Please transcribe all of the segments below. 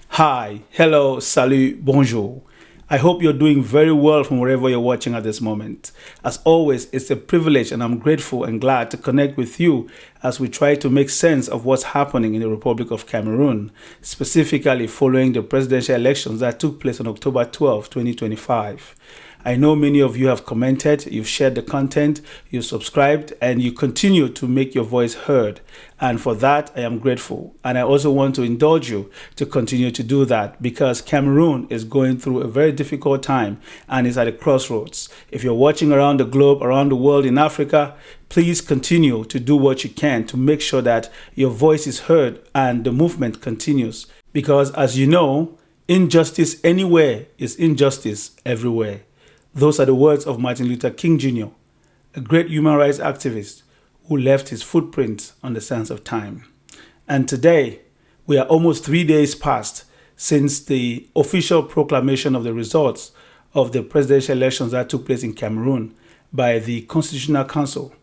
Hi, hello, salut, bonjour. I hope you're doing very well from wherever you're watching at this moment. As always, it's a privilege and I'm grateful and glad to connect with you as we try to make sense of what's happening in the Republic of Cameroon, specifically following the presidential elections that took place on October 12, 2025. I know many of you have commented, you've shared the content, you've subscribed, and you continue to make your voice heard. And for that, I am grateful. And I also want to indulge you to continue to do that because Cameroon is going through a very difficult time and is at a crossroads. If you're watching around the globe, around the world, in Africa, please continue to do what you can to make sure that your voice is heard and the movement continues. Because as you know, injustice anywhere is injustice everywhere. Those are the words of Martin Luther King Jr., a great human rights activist who left his footprint on the sands of time. And today, we are almost 3 days past since the official proclamation of the results of the presidential elections that took place in Cameroon by the Constitutional Council,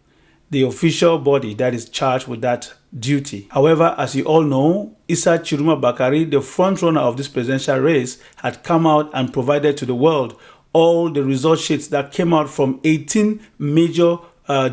the official body that is charged with that duty. However, as you all know, Issa Tchiroma Bakary, the frontrunner of this presidential race, had come out and provided to the world all the result sheets that came out from 18 major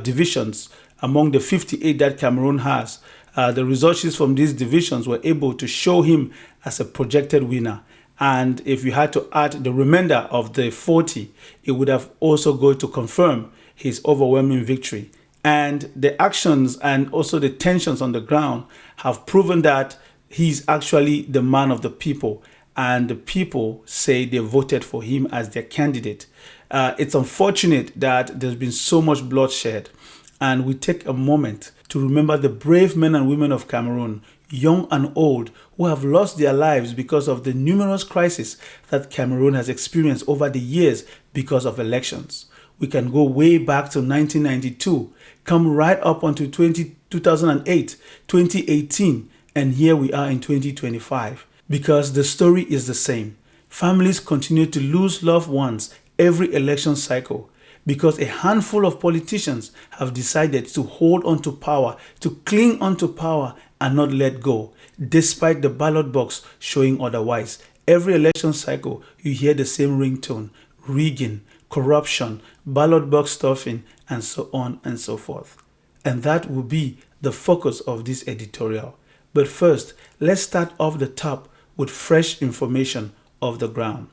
divisions among the 58 that Cameroon has. The result sheets from these divisions were able to show him as a projected winner. And if you had to add the remainder of the 40, it would have also go to confirm his overwhelming victory. And the actions and also the tensions on the ground have proven that he's actually the man of the people. And the people say they voted for him as their candidate. It's unfortunate that there's been so much bloodshed. And we take a moment to remember the brave men and women of Cameroon, young and old, who have lost their lives because of the numerous crises that Cameroon has experienced over the years because of elections. We can go way back to 1992, come right up until 2008, 2018, and here we are in 2025. Because the story is the same. Families continue to lose loved ones every election cycle because a handful of politicians have decided to hold on to power, to cling on to power and not let go, despite the ballot box showing otherwise. Every election cycle, you hear the same ringtone: rigging, corruption, ballot box stuffing, and so on and so forth. And that will be the focus of this editorial. But first, let's start off the top with fresh information of the ground.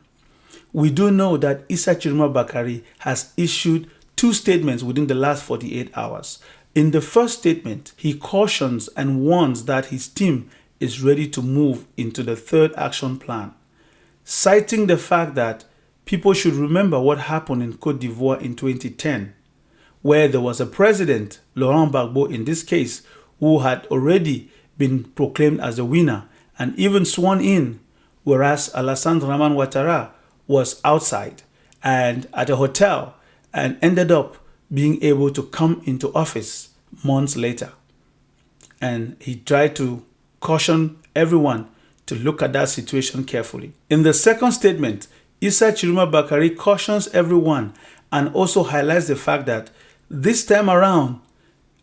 We do know that Issa Tchiroma Bakary has issued 2 statements within the last 48 hours. In the first statement, he cautions and warns that his team is ready to move into the 3rd action plan, citing the fact that people should remember what happened in Côte d'Ivoire in 2010, where there was a president, Laurent Gbagbo in this case, who had already been proclaimed as the winner and even sworn in, whereas Alassane Dramane Ouattara was outside and at a hotel and ended up being able to come into office months later. And he tried to caution everyone to look at that situation carefully. In the second statement, Issa Tchiroma Bakary cautions everyone and also highlights the fact that this time around,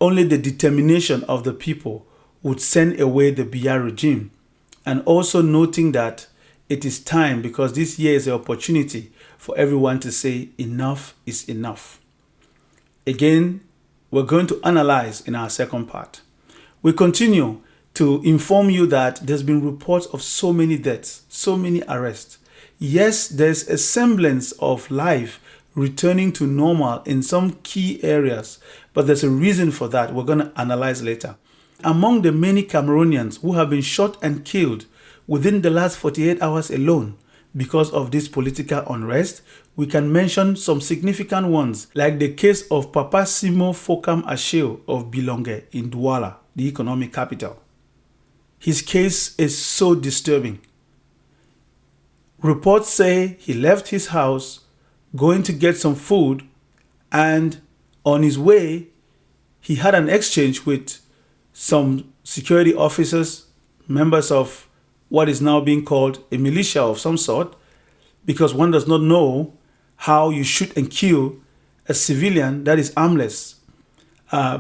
only the determination of the people would send away the Biya regime. And also noting that it is time because this year is an opportunity for everyone to say enough is enough. Again, we're going to analyze in our second part. We continue to inform you that there's been reports of so many deaths, so many arrests. Yes, there's a semblance of life returning to normal in some key areas, but there's a reason for that we're going to analyze later. Among the many Cameroonians who have been shot and killed within the last 48 hours alone because of this political unrest, we can mention some significant ones, like the case of Papa Simo Fokam Asheo of Bilonge in Douala, the economic capital. His case is so disturbing. Reports say he left his house going to get some food, and on his way, he had an exchange with some security officers, members of what is now being called a militia of some sort, because one does not know how you shoot and kill a civilian that is armless.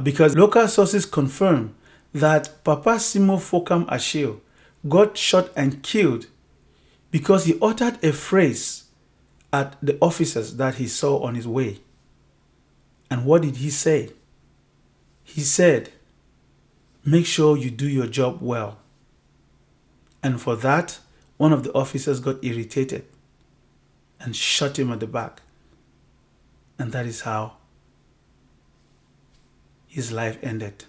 Because local sources confirm that Papa Simo Fokam Asheo got shot and killed because he uttered a phrase at the officers that he saw on his way. And what did he say? He said, make sure you do your job well. And for that, one of the officers got irritated and shot him at the back. And that is how his life ended.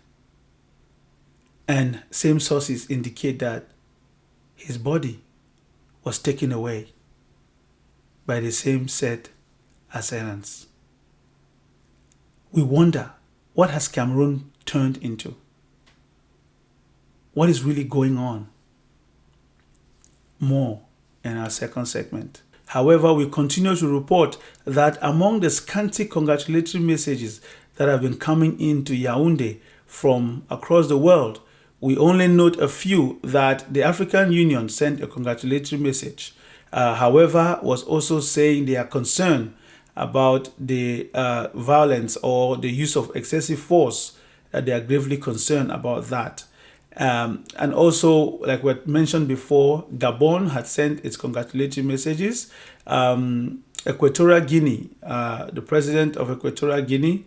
And same sources indicate that his body was taken away by the same set assailants. We wonder, what has Cameroon turned into? What is really going on? More in our second segment. However, we continue to report that among the scanty congratulatory messages that have been coming into Yaoundé from across the world, we only note a few that the African Union sent a congratulatory message. However, was also saying they are concerned about the violence or the use of excessive force, that they are gravely concerned about that. And also, like we mentioned before, Gabon had sent its congratulatory messages. Equatorial Guinea, the president of Equatorial Guinea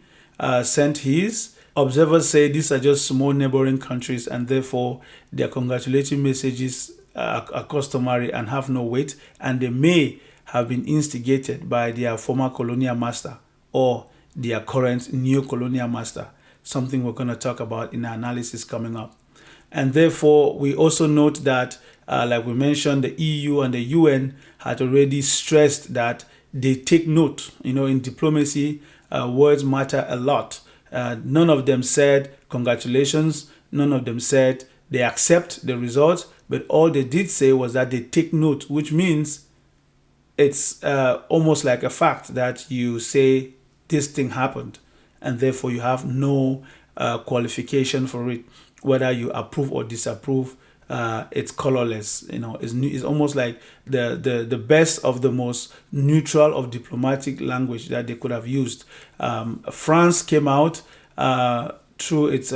sent his. Observers say these are just small neighboring countries, and therefore their congratulatory messages are customary and have no weight, and they may have been instigated by their former colonial master or their current new colonial master, something we're going to talk about in our analysis coming up. And therefore, we also note that, like we mentioned, the EU and the UN had already stressed that they take note. In diplomacy, words matter a lot. None of them said congratulations. None of them said they accept the results. But all they did say was that they take note, which means it's almost like a fact that you say this thing happened, and therefore you have no qualification for it. Whether you approve or disapprove, it's colorless. It's almost like the best of the most neutral of diplomatic language that they could have used. France came out through its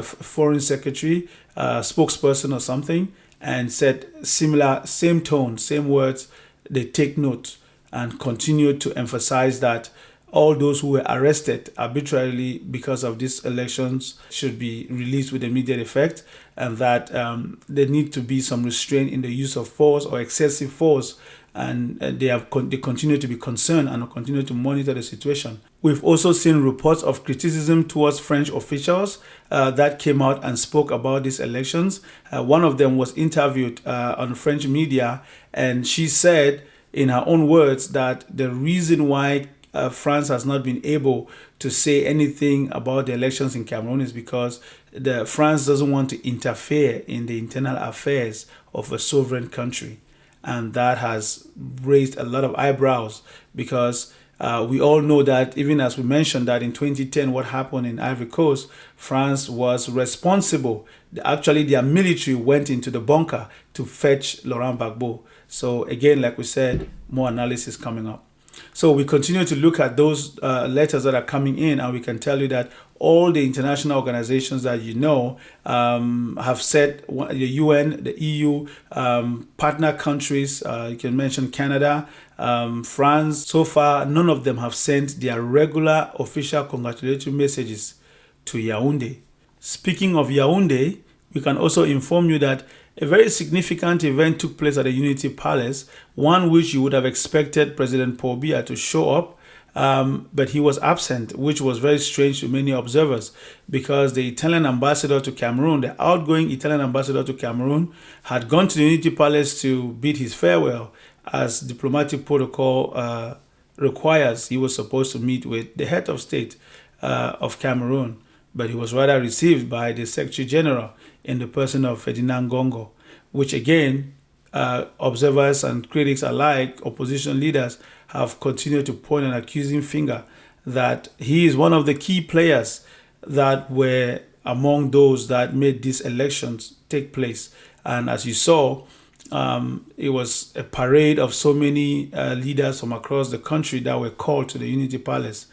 foreign secretary, spokesperson or something, and said same tone, same words. They take note and continue to emphasize that all those who were arrested arbitrarily because of these elections should be released with immediate effect, and that there need to be some restraint in the use of force or excessive force, and they continue to be concerned and continue to monitor the situation. We've also seen reports of criticism towards French officials that came out and spoke about these elections. One of them was interviewed on French media, and she said in her own words that the reason why France has not been able to say anything about the elections in Cameroon is because France doesn't want to interfere in the internal affairs of a sovereign country. And that has raised a lot of eyebrows, because we all know that, even as we mentioned that in 2010, what happened in Ivory Coast, France was responsible. Actually, their military went into the bunker to fetch Laurent Gbagbo. So again, like we said, more analysis coming up. So we continue to look at those letters that are coming in, and we can tell you that all the international organizations that have said, the UN, the EU, partner countries, you can mention Canada, France. So far, none of them have sent their regular official congratulatory messages to Yaoundé. Speaking of Yaoundé, we can also inform you that a very significant event took place at the Unity Palace, one which you would have expected President Paul Biya to show up, but he was absent, which was very strange to many observers, because the Italian ambassador to Cameroon, the outgoing Italian ambassador to Cameroon, had gone to the Unity Palace to bid his farewell. As diplomatic protocol requires, he was supposed to meet with the head of state of Cameroon, but he was rather received by the Secretary General in the person of Ferdinand Gongo, which again, observers and critics alike, opposition leaders, have continued to point an accusing finger that he is one of the key players that were among those that made these elections take place. And as you saw, it was a parade of so many leaders from across the country that were called to the Unity Palace.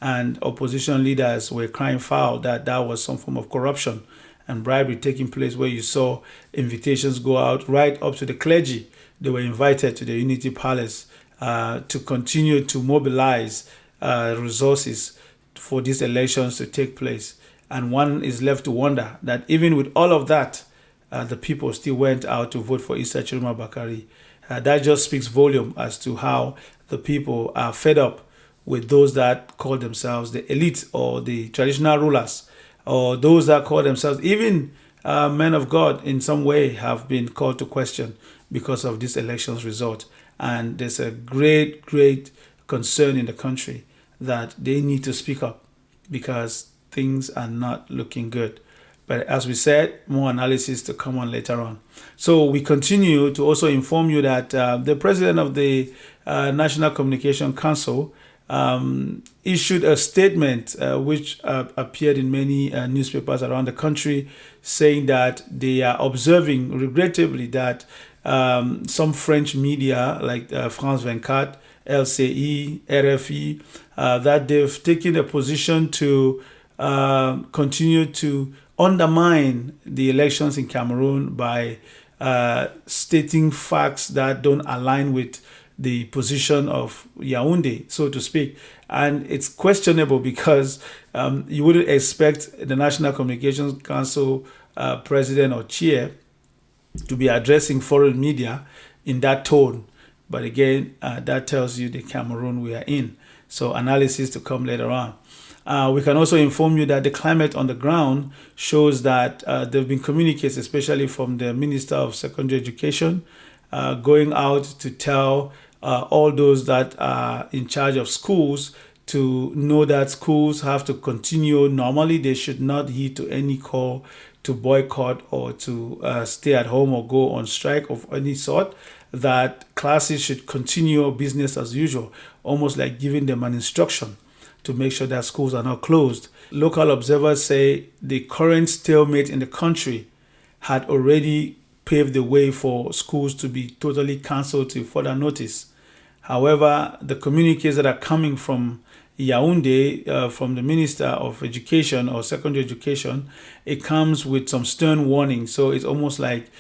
And opposition leaders were crying foul that that was some form of corruption. and bribery taking place, where you saw invitations go out right up to the clergy. They were invited to the Unity Palace to continue to mobilize resources for these elections to take place. And one is left to wonder that even with all of that, the people still went out to vote for Issa Tchiroma Bakary. That just speaks volume as to how the people are fed up with those that call themselves the elite or the traditional rulers, or those that call themselves even men of God in some way have been called to question because of this election's result. And there's a great, great concern in the country that they need to speak up because things are not looking good. But as we said, more analysis to come on later on. So we continue to also inform you that the president of the National Communication Council issued a statement which appeared in many newspapers around the country, saying that they are observing, regrettably, that some French media like France 24, LCI, RFI, that they've taken a position to continue to undermine the elections in Cameroon by stating facts that don't align with the position of Yaoundé, so to speak. And it's questionable because you wouldn't expect the National Communications Council president or chair to be addressing foreign media in that tone. But again, that tells you the Cameroon we are in. So analysis to come later on. We can also inform you that the climate on the ground shows that there have been communiques, especially from the Minister of Secondary Education, going out to tell all those that are in charge of schools to know that schools have to continue normally. They should not heed to any call to boycott or to stay at home or go on strike of any sort, that classes should continue business as usual, almost like giving them an instruction to make sure that schools are not closed. Local observers say the current stalemate in the country had already paved the way for schools to be totally cancelled to further notice. However, the communiques that are coming from Yaoundé, from the Minister of Education or Secondary Education, it comes with some stern warning. So it's almost like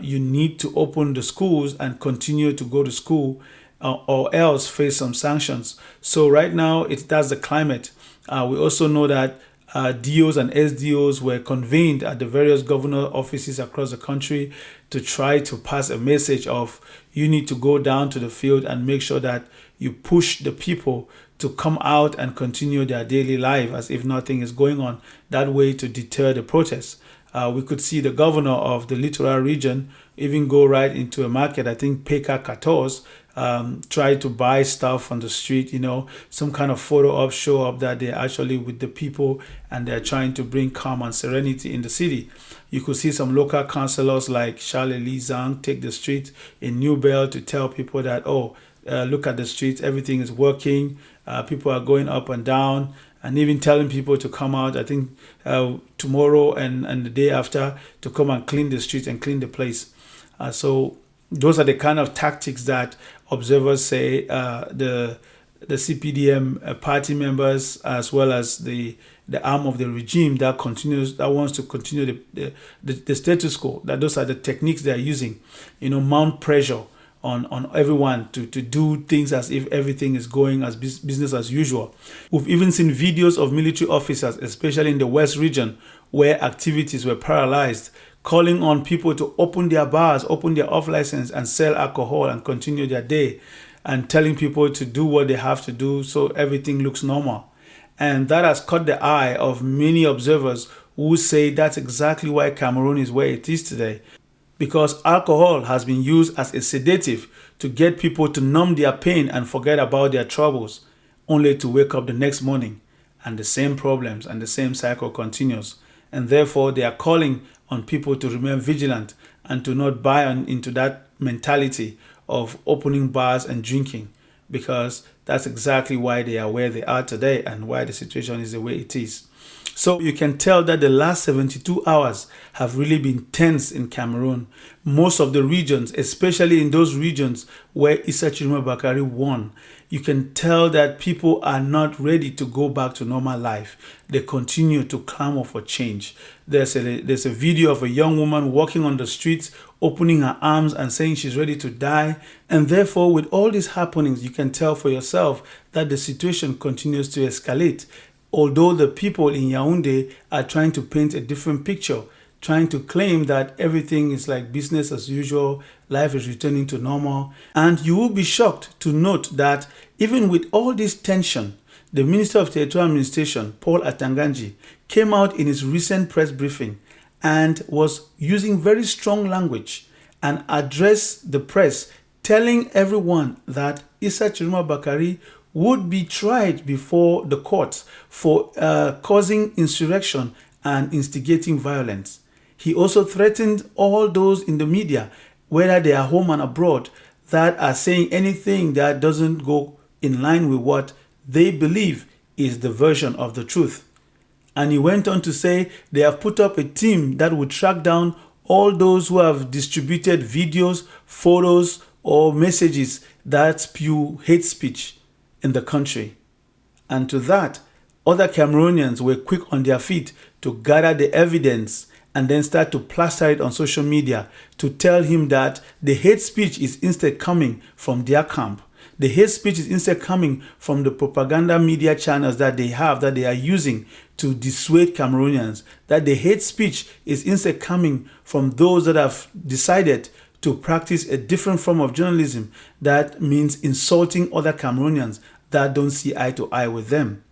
you need to open the schools and continue to go to school, or else face some sanctions. So right now, that's the climate. We also know that DOs and SDOs were convened at the various governor offices across the country to try to pass a message of you need to go down to the field and make sure that you push the people to come out and continue their daily life as if nothing is going on, that way to deter the protests. We could see the governor of the littoral region even go right into a market, I think Peka 14, try to buy stuff on the street, some kind of photo op, show up that they're actually with the people and they're trying to bring calm and serenity in the city. You could see some local councillors like Charles Zhang take the street in New Bell to tell people that, look at the streets, everything is working, people are going up and down, and even telling people to come out, I think tomorrow and the day after, to come and clean the streets and clean the place. So those are the kind of tactics that observers say the CPDM party members, as well as the arm of the regime that wants to continue the status quo, that those are the techniques they are using, mount pressure on everyone to do things as if everything is going as business as usual. We've even seen videos of military officers, especially in the West region, where activities were paralyzed, calling on people to open their bars, open their off license and sell alcohol and continue their day, and telling people to do what they have to do so everything looks normal. And that has caught the eye of many observers who say that's exactly why Cameroon is where it is today. Because alcohol has been used as a sedative to get people to numb their pain and forget about their troubles, only to wake up the next morning and the same problems and the same cycle continues. And therefore, they are calling on people to remain vigilant and to not buy into that mentality of opening bars and drinking, because that's exactly why they are where they are today and why the situation is the way it is. So you can tell that the last 72 hours have really been tense in Cameroon. Most of the regions, especially in those regions where Issa Tchiroma Bakary won, you can tell that people are not ready to go back to normal life. They continue to clamor for change. There's a video of a young woman walking on the streets, opening her arms and saying she's ready to die. And therefore, with all these happenings, you can tell for yourself that the situation continues to escalate. Although the people in Yaoundé are trying to paint a different picture, trying to claim that everything is like business as usual, life is returning to normal. And you will be shocked to note that even with all this tension, the Minister of Territorial Administration, Paul Atanganji, came out in his recent press briefing and was using very strong language and addressed the press, telling everyone that Issa Tchiroma Bakary would be tried before the courts for causing insurrection and instigating violence. He also threatened all those in the media, whether they are home and abroad, that are saying anything that doesn't go in line with what they believe is the version of the truth. And he went on to say they have put up a team that will track down all those who have distributed videos, photos, or messages that spew hate speech in the country. And to that, other Cameroonians were quick on their feet to gather the evidence and then start to plaster it on social media to tell him that the hate speech is instead coming from their camp. The hate speech is instead coming from the propaganda media channels that they have, that they are using to dissuade Cameroonians. That the hate speech is instead coming from those that have decided to practice a different form of journalism that means insulting other Cameroonians that don't see eye to eye with them.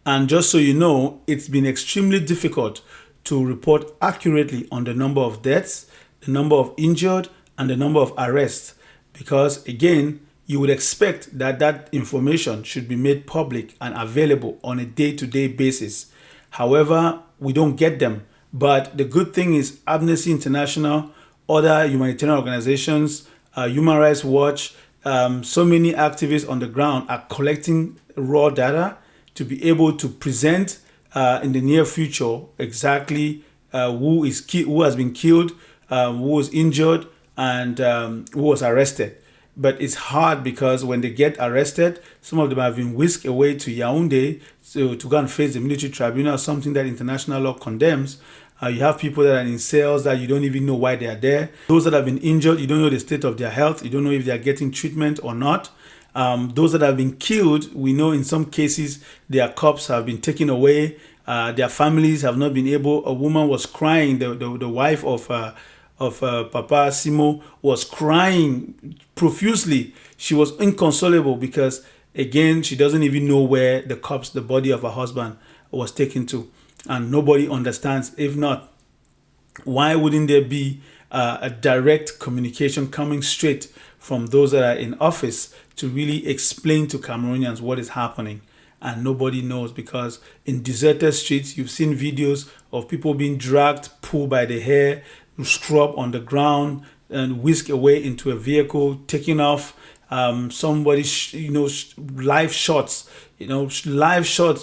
And just so you know, it's been extremely difficult to report accurately on the number of deaths, the number of injured, and the number of arrests. Because again, you would expect that that information should be made public and available on a day-to-day basis. However, we don't get them. But the good thing is Amnesty International, other humanitarian organizations, Human Rights Watch, so many activists on the ground are collecting raw data to be able to present in the near future exactly who has been killed, who was injured, and who was arrested. But it's hard because when they get arrested, some of them have been whisked away to Yaoundé to go and face the military tribunal, something that international law condemns. You have people that are in cells that you don't even know why they are there. Those that have been injured, you don't know the state of their health. You don't know if they are getting treatment or not. Those that have been killed, we know in some cases their corpses have been taken away. Their families have not been able. A woman was crying. The wife of Papa Simo was crying profusely. She was inconsolable because, again, she doesn't even know where the body of her husband was taken to. And nobody understands. If not, why wouldn't there be a direct communication coming straight from those that are in office to really explain to Cameroonians what is happening? And nobody knows, because in deserted streets, you've seen videos of people being dragged, pulled by the hair, scrubbed on the ground, and whisked away into a vehicle, taken off. Somebody's, live shots,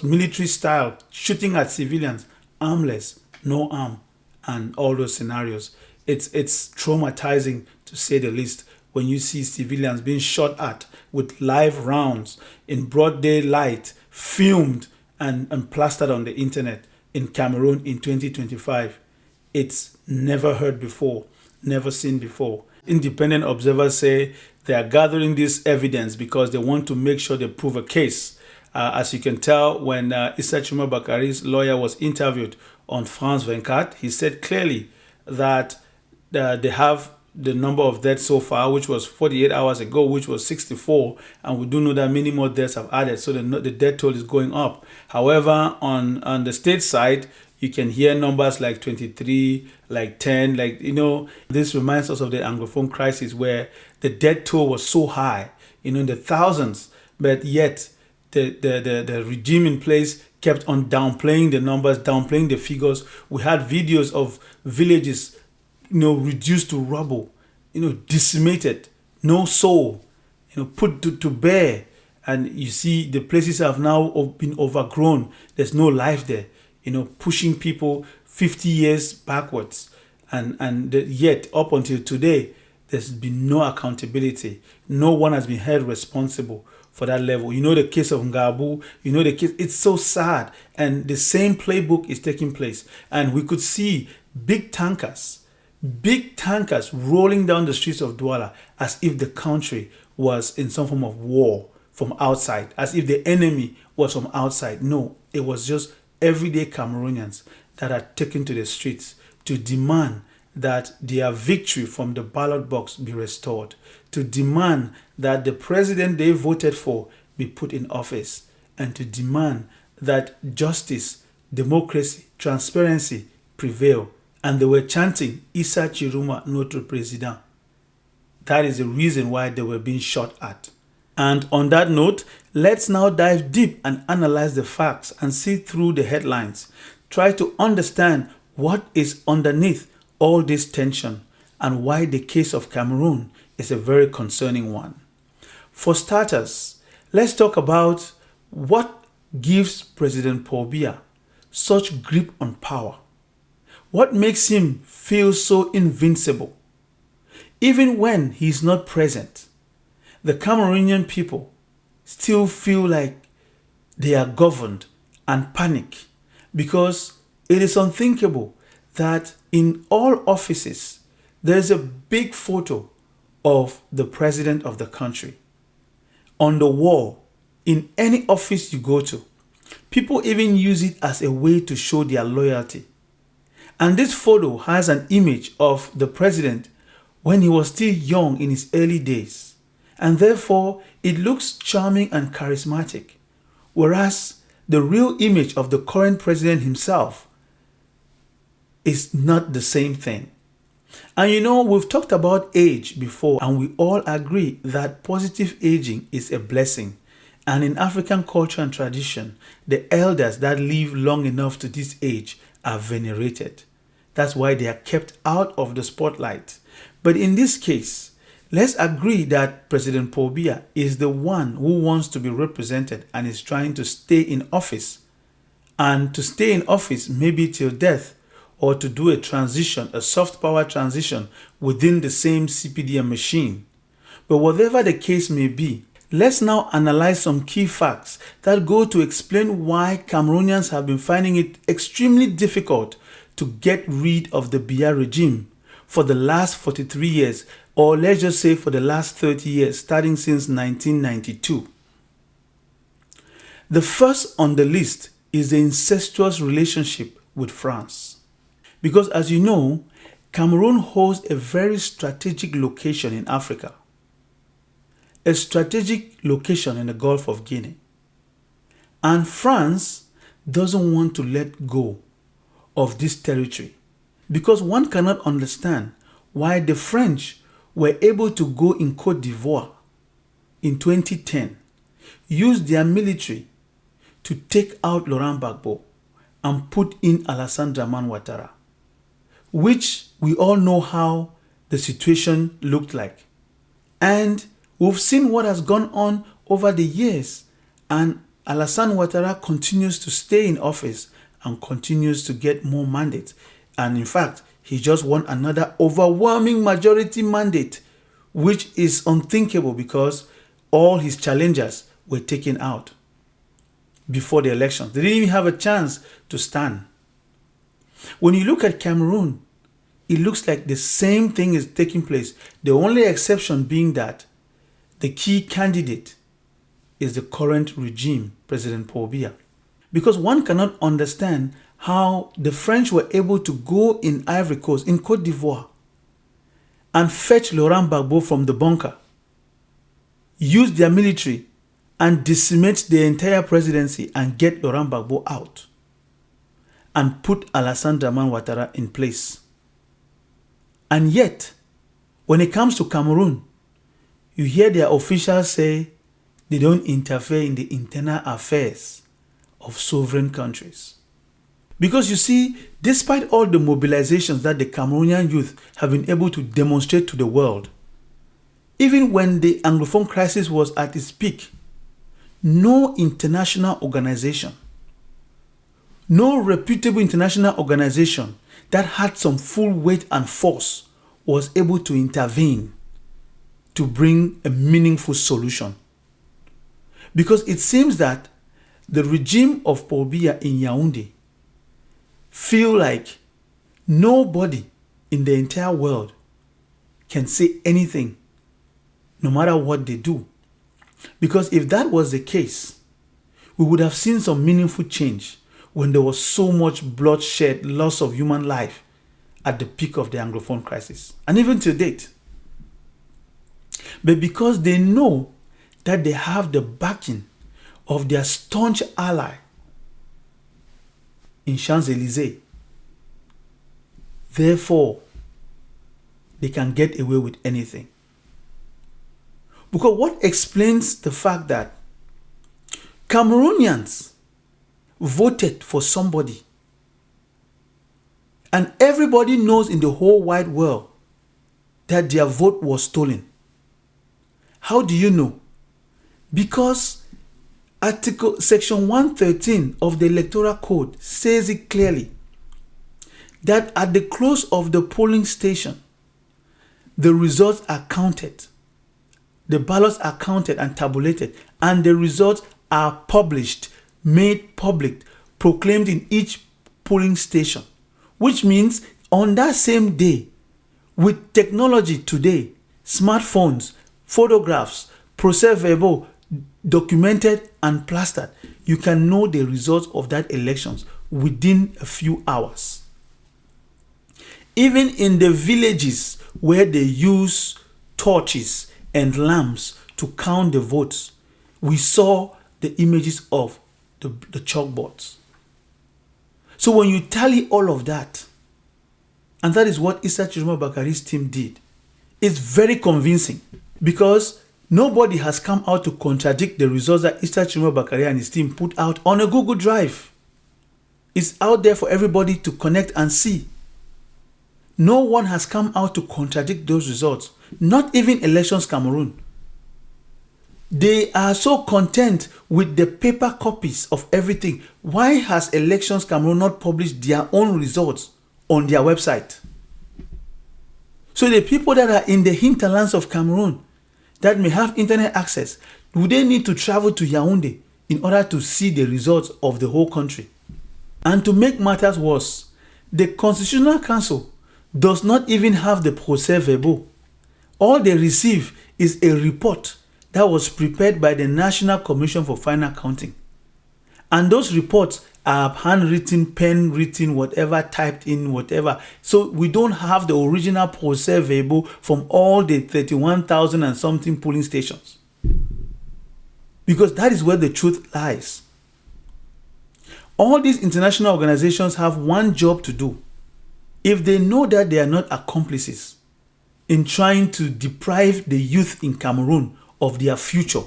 military style, shooting at civilians, armless, no arm, and all those scenarios. It's traumatizing, to say the least, when you see civilians being shot at with live rounds in broad daylight, filmed and plastered on the internet in Cameroon in 2025. It's never heard before, never seen before. Independent observers say they are gathering this evidence because they want to make sure they prove a case. As you can tell, when Issa Tchiroma Bakary's lawyer was interviewed on France 24, he said clearly that they have the number of deaths so far, which was 48 hours ago, which was 64, and we do know that many more deaths have added, so the death toll is going up. However, on the state side, you can hear numbers like 23, like 10, this reminds us of the Anglophone crisis where the death toll was so high, in the thousands, but yet the regime in place kept on downplaying the numbers, downplaying the figures. We had videos of villages reduced to rubble, decimated, no soul, put to bear. And you see the places have now been overgrown. There's no life there. pushing people 50 years backwards. And yet, up until today, there's been no accountability. No one has been held responsible for that level. The case of Ngabu, the case, it's so sad. And the same playbook is taking place. And we could see big tankers rolling down the streets of Douala as if the country was in some form of war from outside, as if the enemy was from outside. No, it was just everyday Cameroonians that had taken to the streets to demand that their victory from the ballot box be restored, to demand that the president they voted for be put in office, and to demand that justice, democracy, transparency prevail. And they were chanting, Issa Tchiroma, notre président. That is the reason why they were being shot at. And on that note, let's now dive deep and analyze the facts and see through the headlines. Try to understand what is underneath all this tension and why the case of Cameroon is a very concerning one. For starters, let's talk about what gives President Paul Biya such grip on power. What makes him feel so invincible? Even when he's not present, the Cameroonian people still feel like they are governed and panic, because it is unthinkable that in all offices there is a big photo of the president of the country on the wall in any office you go to. People even use it as a way to show their loyalty. And this photo has an image of the president when he was still young in his early days. And therefore, it looks charming and charismatic. Whereas the real image of the current president himself is not the same thing. And we've talked about age before, and we all agree that positive aging is a blessing. And in African culture and tradition, the elders that live long enough to this age are venerated. That's why they are kept out of the spotlight. But in this case, let's agree that President Paul Biya is the one who wants to be represented and is trying to stay in office. And to stay in office maybe till death, or to do a transition, a soft power transition within the same CPDM machine. But whatever the case may be, let's now analyze some key facts that go to explain why Cameroonians have been finding it extremely difficult to get rid of the Biya regime for the last 43 years, or let's just say for the last 30 years, starting since 1992. The first on the list is the incestuous relationship with France. Because as you know, Cameroon holds a very strategic location in Africa, a strategic location in the Gulf of Guinea. And France doesn't want to let go of this territory, because one cannot understand why the French were able to go in Côte d'Ivoire in 2010, use their military to take out Laurent Gbagbo and put in Alassane Dramane Ouattara, which we all know how the situation looked like. And we've seen what has gone on over the years, and Alassane Ouattara continues to stay in office and continues to get more mandates. And in fact, he just won another overwhelming majority mandate, which is unthinkable because all his challengers were taken out before the elections. They didn't even have a chance to stand. When you look at Cameroon, it looks like the same thing is taking place. The only exception being that the key candidate is the current regime, President Paul Biya. Because one cannot understand how the French were able to go in Ivory Coast, in Côte d'Ivoire, and fetch Laurent Gbagbo from the bunker, use their military and decimate the entire presidency and get Laurent Gbagbo out, and put Alassane Dramane Ouattara in place. And yet, when it comes to Cameroon, you hear their officials say they don't interfere in the internal affairs of sovereign countries. Because you see, despite all the mobilizations that the Cameroonian youth have been able to demonstrate to the world, even when the Anglophone crisis was at its peak, no international organization No reputable international organization that had some full weight and force was able to intervene to bring a meaningful solution. Because it seems that the regime of Paul Biya in Yaoundé feel like nobody in the entire world can say anything, no matter what they do. Because if that was the case, we would have seen some meaningful change when there was so much bloodshed, loss of human life at the peak of the Anglophone crisis, and even to date. But because they know that they have the backing of their staunch ally in Champs-Élysées, therefore, they can get away with anything. Because what explains the fact that Cameroonians voted for somebody and everybody knows in the whole wide world that their vote was stolen? How do you know? Because Section 113 of the Electoral Code says it clearly that at the close of the polling station, the results are counted, the ballots are counted and tabulated, and the results are published, made public, proclaimed in each polling station. Which means on that same day, with technology today, smartphones, photographs, procès-verbal, documented and plastered, you can know the results of that elections within a few hours. Even in the villages where they use torches and lamps to count the votes, we saw the images of the chalkboards. So when you tally all of that, and that is what Issa Tchiroma Bakary's team did, it's very convincing, because nobody has come out to contradict the results that Issa Tchiroma Bakary and his team put out on a Google Drive. It's out there for everybody to connect and see. No one has come out to contradict those results, not even Elections Cameroon. They are so content with the paper copies of everything. Why has Elections Cameroon not published their own results on their website? So the people that are in the hinterlands of Cameroon that may have internet access, do they need to travel to Yaoundé in order to see the results of the whole country? And to make matters worse, the Constitutional Council does not even have the procès-verbal. All they receive is a report that was prepared by the National Commission for Final Counting. And those reports are handwritten, pen written, whatever, typed in, whatever. So we don't have the original procès-verbal from all the 31,000 and something polling stations. Because that is where the truth lies. All these international organizations have one job to do. If they know that they are not accomplices in trying to deprive the youth in Cameroon of their future,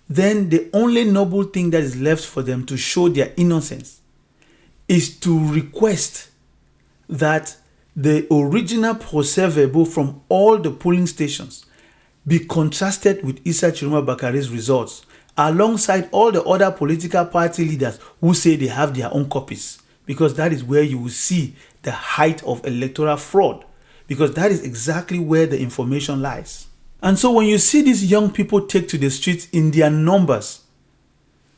then the only noble thing that is left for them to show their innocence is to request that the original procès-verbal from all the polling stations be contrasted with Issa Tchiroma Bakary's results, alongside all the other political party leaders who say they have their own copies, because that is where you will see the height of electoral fraud, because that is exactly where the information lies. And so when you see these young people take to the streets in their numbers,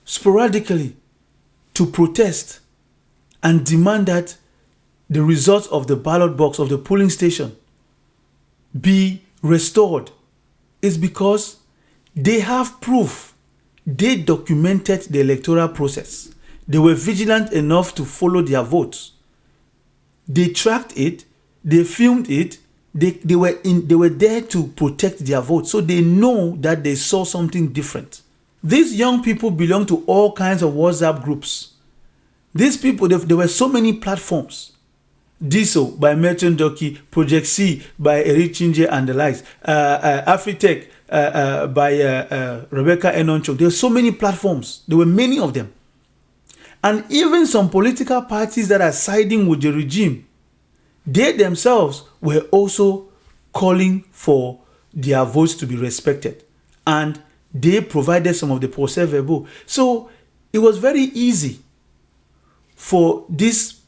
sporadically, to protest and demand that the results of the ballot box of the polling station be restored, is because they have proof. They documented the electoral process. They were vigilant enough to follow their votes. They tracked it, they filmed it, they were there to protect their votes. So they know that they saw something different. These young people belong to all kinds of WhatsApp groups. These people, there were so many platforms. Diso by Merchant Doki, Project C by Eric Chinje and the likes, Afritech by Rebecca Enoncho. There were so many platforms. There were many of them. And even some political parties that are siding with the regime, they themselves were also calling for their votes to be respected. And they provided some of the procès-verbal. So it was very easy for these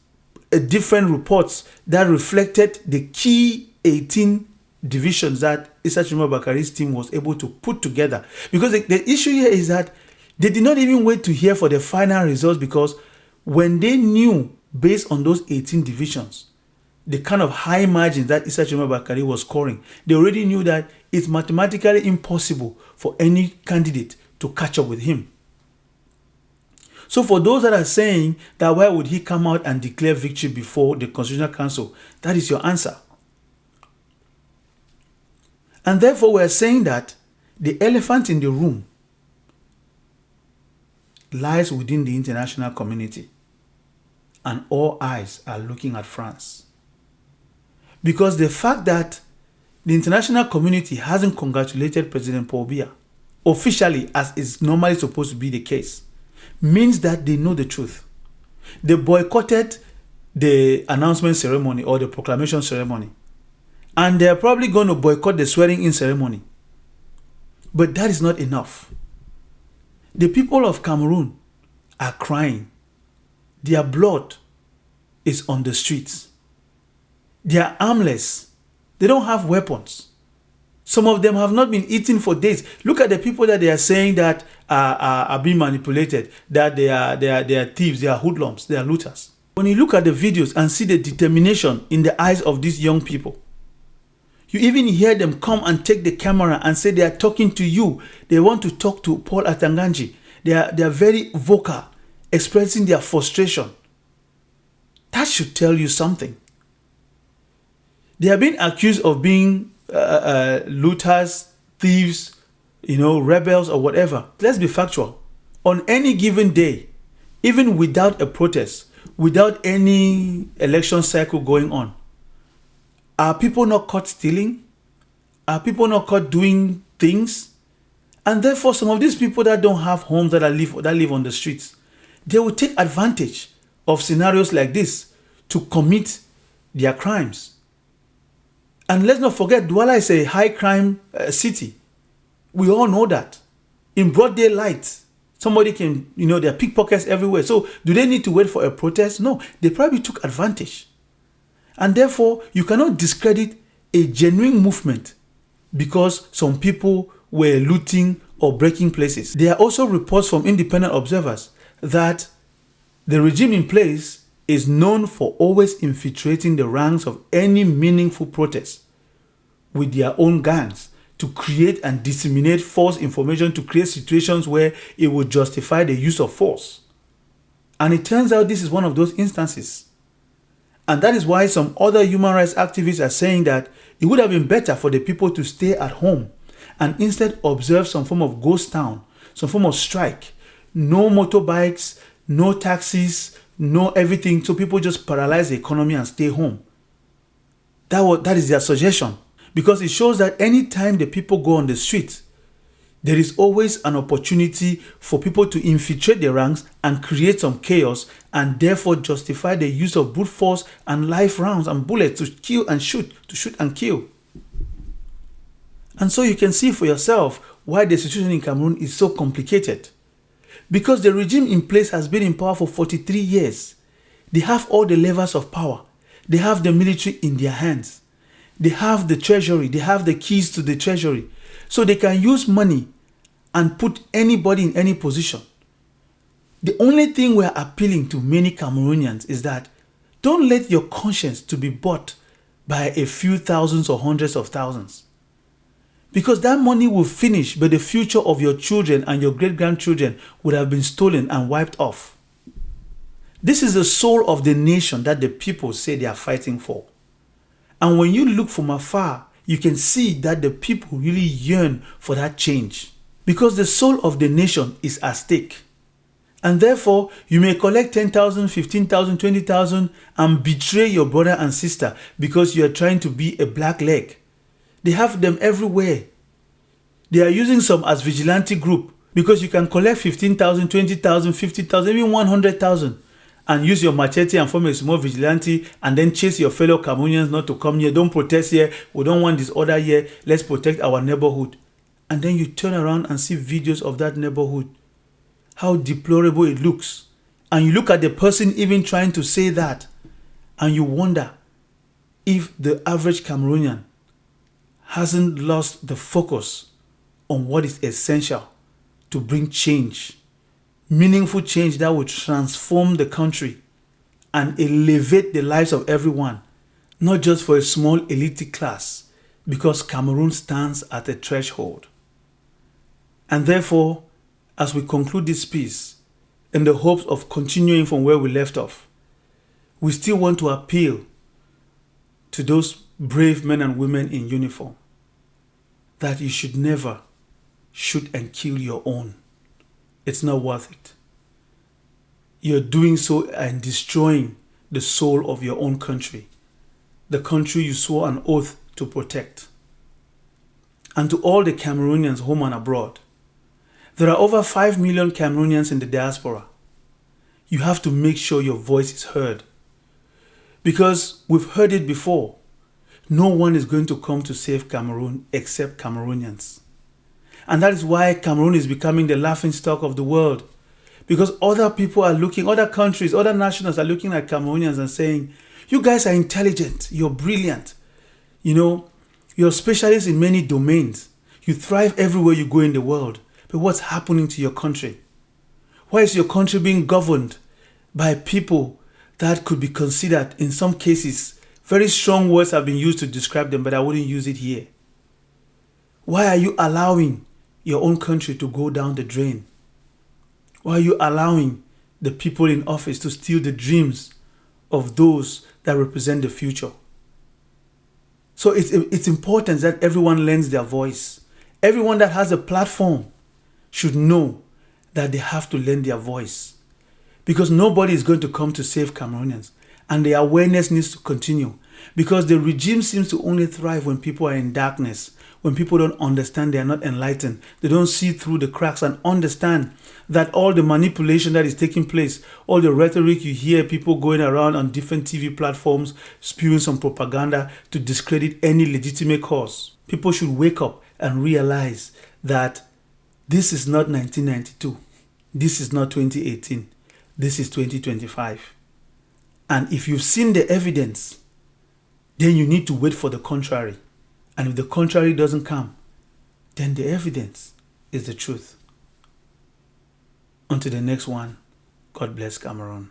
different reports that reflected the key 18 divisions that Issa Tchiroma Bakary's team was able to put together. Because the issue here is that they did not even wait to hear for the final results, because when they knew, based on those 18 divisions, the kind of high margins that Issa Tchiroma Bakary was scoring, they already knew that it's mathematically impossible for any candidate to catch up with him. So for those that are saying that why would he come out and declare victory before the Constitutional Council, that is your answer. And therefore we're saying that the elephant in the room lies within the international community, and all eyes are looking at France. Because the fact that the international community hasn't congratulated President Paul Biya officially, as is normally supposed to be the case, means that they know the truth. They boycotted the announcement ceremony or the proclamation ceremony, and they're probably going to boycott the swearing-in ceremony. But that is not enough. The people of Cameroon are crying. Their blood is on the streets. They are armless. They don't have weapons. Some of them have not been eaten for days. Look at the people that they are saying that are being manipulated, that they are thieves, they are hoodlums, they are looters. When you look at the videos and see the determination in the eyes of these young people, you even hear them come and take the camera and say they are talking to you. They want to talk to Paul Atanganji. They are very vocal, expressing their frustration. That should tell you something. They are being accused of being looters, thieves, rebels or whatever. Let's be factual. On any given day, even without a protest, without any election cycle going on, are people not caught stealing? Are people not caught doing things? And therefore, some of these people that don't have homes, that live on the streets, they will take advantage of scenarios like this to commit their crimes. And let's not forget, Douala is a high crime city. We all know that. In broad daylight, somebody can, there are pickpockets everywhere. So do they need to wait for a protest? No, they probably took advantage. And therefore, you cannot discredit a genuine movement because some people were looting or breaking places. There are also reports from independent observers that the regime in place is known for always infiltrating the ranks of any meaningful protest with their own gangs to create and disseminate false information, to create situations where it would justify the use of force. And it turns out this is one of those instances. And that is why some other human rights activists are saying that it would have been better for the people to stay at home and instead observe some form of ghost town, some form of strike. No motorbikes, no taxis, no everything. So people just paralyze the economy and stay home. That is their suggestion. Because it shows that anytime the people go on the street, there is always an opportunity for people to infiltrate the ranks and create some chaos, and therefore justify the use of brute force and live rounds and bullets to kill and shoot, to shoot and kill. And so you can see for yourself why the situation in Cameroon is so complicated. Because the regime in place has been in power for 43 years. They have all the levers of power. They have the military in their hands. They have the treasury. They have the keys to the treasury. So they can use money and put anybody in any position. The only thing we're appealing to many Cameroonians is that don't let your conscience to be bought by a few thousands or hundreds of thousands. Because that money will finish, but the future of your children and your great-grandchildren would have been stolen and wiped off. This is the soul of the nation that the people say they are fighting for. And when you look from afar, you can see that the people really yearn for that change. Because the soul of the nation is at stake. And therefore, you may collect 10,000, 15,000, 20,000 and betray your brother and sister because you are trying to be a black leg. They have them everywhere. They are using some as vigilante group because you can collect 15,000, 20,000, 50,000, even 100,000 and use your machete and form a small vigilante and then chase your fellow Cameroonians not to come here. Don't protest here. We don't want disorder here. Let's protect our neighborhood. And then you turn around and see videos of that neighborhood, how deplorable it looks. And you look at the person even trying to say that, and you wonder if the average Cameroonian hasn't lost the focus on what is essential to bring change, meaningful change that will transform the country and elevate the lives of everyone, not just for a small elite class, because Cameroon stands at a threshold. And therefore, as we conclude this piece, in the hopes of continuing from where we left off, we still want to appeal to those brave men and women in uniform that you should never shoot and kill your own. It's not worth it. You're doing so and destroying the soul of your own country, the country you swore an oath to protect. And to all the Cameroonians home and abroad, there are over 5 million Cameroonians in the diaspora. You have to make sure your voice is heard. Because we've heard it before. No one is going to come to save Cameroon except Cameroonians. And that is why Cameroon is becoming the laughingstock of the world. Because other people are looking, other countries, other nationals are looking at Cameroonians and saying, you guys are intelligent, you're brilliant. You're specialists in many domains. You thrive everywhere you go in the world. But what's happening to your country? Why is your country being governed by people that could be considered, in some cases, very strong words have been used to describe them, but I wouldn't use it here. Why are you allowing your own country to go down the drain? Why are you allowing the people in office to steal the dreams of those that represent the future? So it's important that everyone lends their voice. Everyone that has a platform should know that they have to lend their voice. Because nobody is going to come to save Cameroonians. And the awareness needs to continue. Because the regime seems to only thrive when people are in darkness. When people don't understand, they are not enlightened. They don't see through the cracks and understand that all the manipulation that is taking place, all the rhetoric you hear, people going around on different TV platforms, spewing some propaganda to discredit any legitimate cause. People should wake up and realize that this is not 1992. This is not 2018. This is 2025. And if you've seen the evidence, then you need to wait for the contrary. And if the contrary doesn't come, then the evidence is the truth. Until the next one, God bless Cameroon.